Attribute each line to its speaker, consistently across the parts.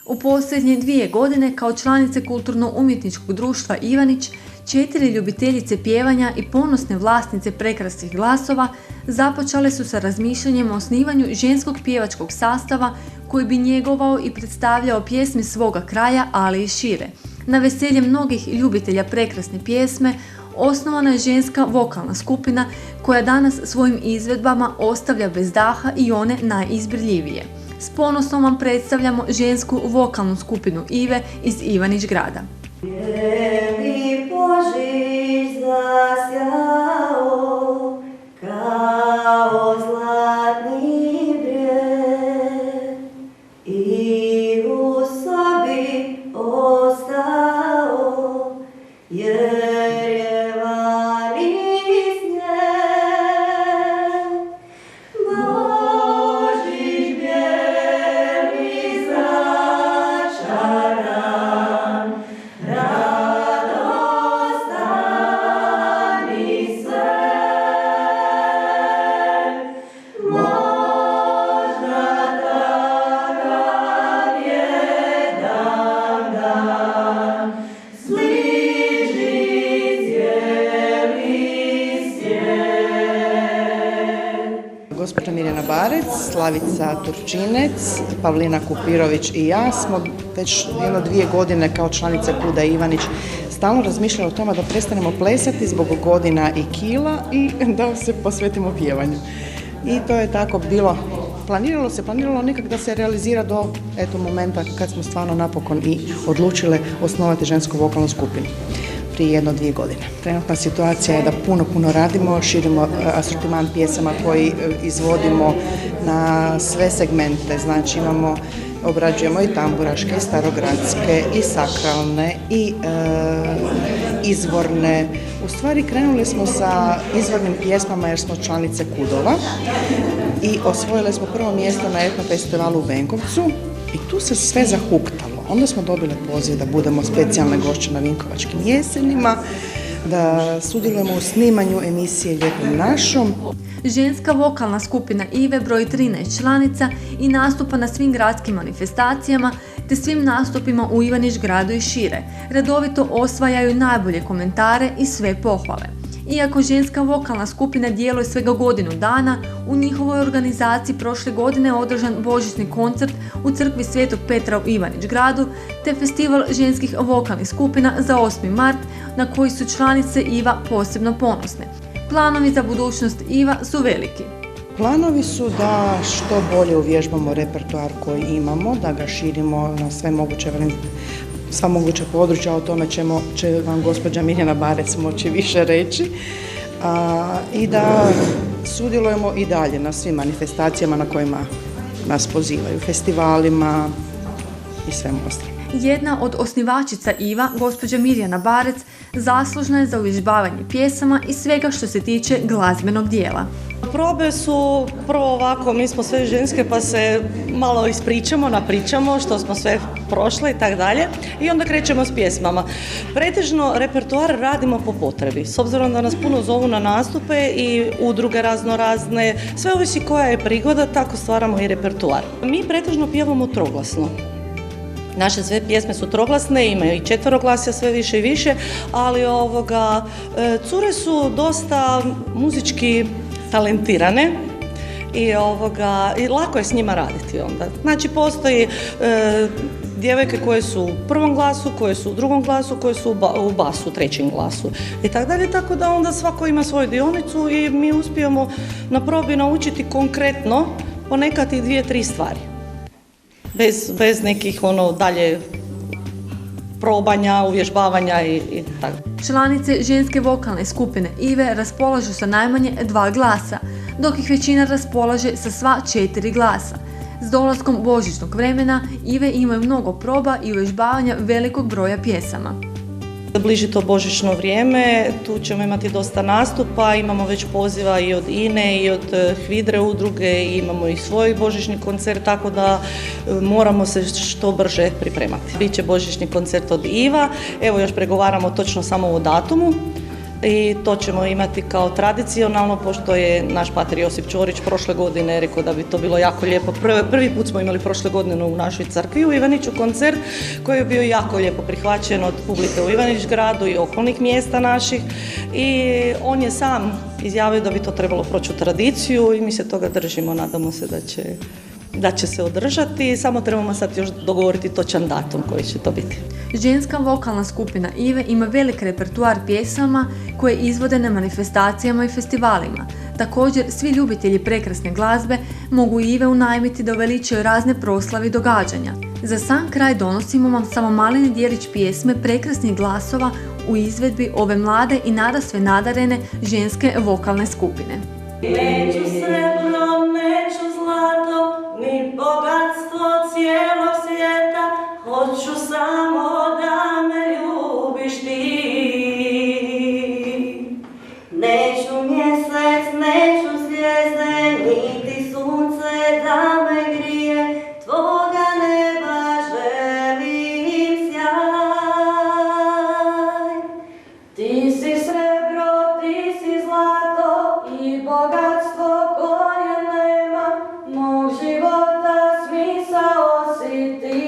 Speaker 1: U posljednje 2 godine kao članice Kulturno-umjetničkog društva Ivanić, 4 ljubiteljice pjevanja i ponosne vlasnice prekrasnih glasova započale su sa razmišljanjem o osnivanju ženskog pjevačkog sastava koji bi njegovao i predstavljao pjesme svoga kraja, ali i šire. Na veselje mnogih ljubitelja prekrasne pjesme osnovana je ženska vokalna skupina koja danas svojim izvedbama ostavlja bez daha i one najizbirljivije. S ponosom vam predstavljamo žensku vokalnu skupinu Ive iz Ivanić grada.
Speaker 2: Bijeli Božić zasjao kao zlatni brijeg i u sobi ostao jer je vani snijeg. Božić bijeli začaran, radostan i svet, možda takav je dan, sliči cijeli svijet.
Speaker 3: Gospođa Mirjana Barec, Slavica Turčinec, Pavlina Kupirović i ja smo već 2 godine kao članice KUD-a Ivanić stalno razmišljali o tome da prestanemo plesati zbog godina i kila i da se posvetimo pjevanju. I to je tako bilo, planiralo nikak da se realizira do momenta kad smo stvarno napokon i odlučile osnovati žensku vokalnu skupinu prije 1-2 godine. Trenutna situacija je da puno radimo, širimo asortiman pjesama koji izvodimo na sve segmente, znači obrađujemo i tamburaške, i starogradske, i sakralne, i izvorne. U stvari krenuli smo sa izvornim pjesmama jer smo članice KUD-ova i osvojile smo prvo mjesto na Etno festivalu u Benkovcu i tu se sve zahuktalo. Onda smo dobili poziv da budemo specijalne gošće na Vinkovačkim jesenima, da sudjelujemo u snimanju emisije Lijepom našom.
Speaker 1: Ženska vokalna skupina Ive broji 13 članica i nastupa na svim gradskim manifestacijama te svim nastupima u Ivanić gradu i šire. Redovito osvajaju najbolje komentare i sve pohvale. Iako ženska vokalna skupina djeluje svega godinu dana, u njihovoj organizaciji prošle godine je održan božićni koncert u crkvi Svetog Petra u Ivanić gradu te festival ženskih vokalnih skupina za 8. mart na koji su članice Iva posebno ponosne. Planovi za budućnost Iva su veliki.
Speaker 3: Planovi su da što bolje uvježbamo repertoar koji imamo, da ga širimo na sva moguća područja, o tome će vam gospođa Mirjana Barec moći više reći, i da sudjelujemo i dalje na svim manifestacijama na kojima nas pozivaju, festivalima i svemu ostalom.
Speaker 1: Jedna od osnivačica Iva, gospođa Mirjana Barec, zaslužna je za uvježbavanje pjesama i svega što se tiče glazbenog dijela.
Speaker 4: Probe su prvo ovako, mi smo sve ženske pa se malo ispričamo, napričamo što smo sve prošle i tako dalje i onda krećemo s pjesmama. Pretežno repertoar radimo po potrebi, s obzirom da nas puno zovu na nastupe i udruge razne, sve ovisi koja je prigoda, tako stvaramo i repertoar. Mi pretežno pjevamo troglasno. Naše sve pjesme su troglasne, imaju i četveroglasja sve više i više, ali cure su dosta muzički talentirane i lako je s njima raditi onda. Znači postoji djevojke koje su u prvom glasu, koje su u drugom glasu, koje su u basu, u trećem glasu i tako dalje, tako da onda svako ima svoju dionicu i mi uspijemo na probi naučiti konkretno ponekad i 2-3 stvari. Bez nekih dalje probanja, uvježbavanja i tako.
Speaker 1: Članice ženske vokalne skupine Ive raspolažu sa najmanje 2 glasa, dok ih većina raspolaže sa sva 4 glasa. S dolaskom božićnog vremena Ive imaju mnogo proba i uvježbavanja velikog broja pjesama.
Speaker 4: Bliži to božićno vrijeme, tu ćemo imati dosta nastupa, imamo već poziva i od INE i od HVIDRE udruge i imamo i svoj božićni koncert, tako da moramo se što brže pripremati. Biće božićni koncert od Iva, evo još pregovaramo točno samo o datumu, i to ćemo imati kao tradicionalno, pošto je naš pater Josip Ćorić prošle godine rekao da bi to bilo jako lijepo. Prvi put smo imali prošle godine u našoj crkvi u Ivaniću koncert koji je bio jako lijepo prihvaćen od publike u Ivanić gradu i okolnih mjesta naših i on je sam izjavio da bi to trebalo proći u tradiciju i mi se toga držimo, nadamo se da će se održati, samo trebamo sad još dogovoriti točan datum koji će to biti.
Speaker 1: Ženska vokalna skupina Ive ima velik repertoar pjesama koje izvode na manifestacijama i festivalima. Također, svi ljubitelji prekrasne glazbe mogu Ive unajmiti da uveličaju razne proslave i događanja. Za sam kraj donosimo vam samo maleni dijelić pjesme prekrasnih glasova u izvedbi ove mlade i nadasve nadarene ženske vokalne skupine.
Speaker 2: Neću srebro, neću zlato, ni bogatstvo cijelog svijeta, hoću samo da me ljubiš ti. Neću mjesec, neću zvijezde, niti sunce da me grije, tvoga neba želim sjaj. Ti si srebro, ti si zlato i bogatstvo koje nema, mog života smisao si ti.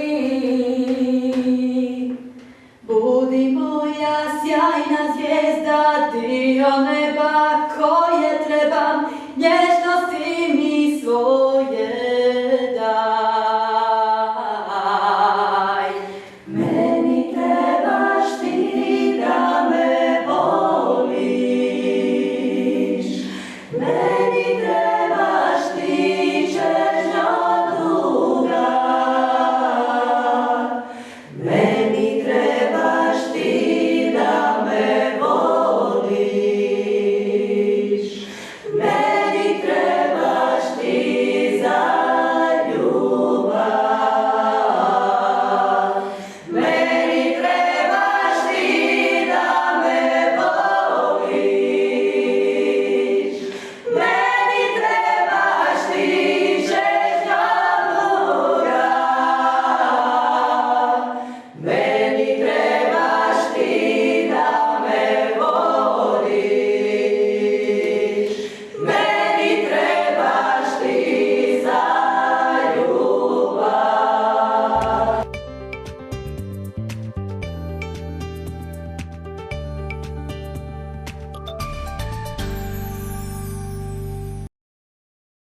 Speaker 2: Budi moja sjajna zvijezda, dio neba koje trebam, nježna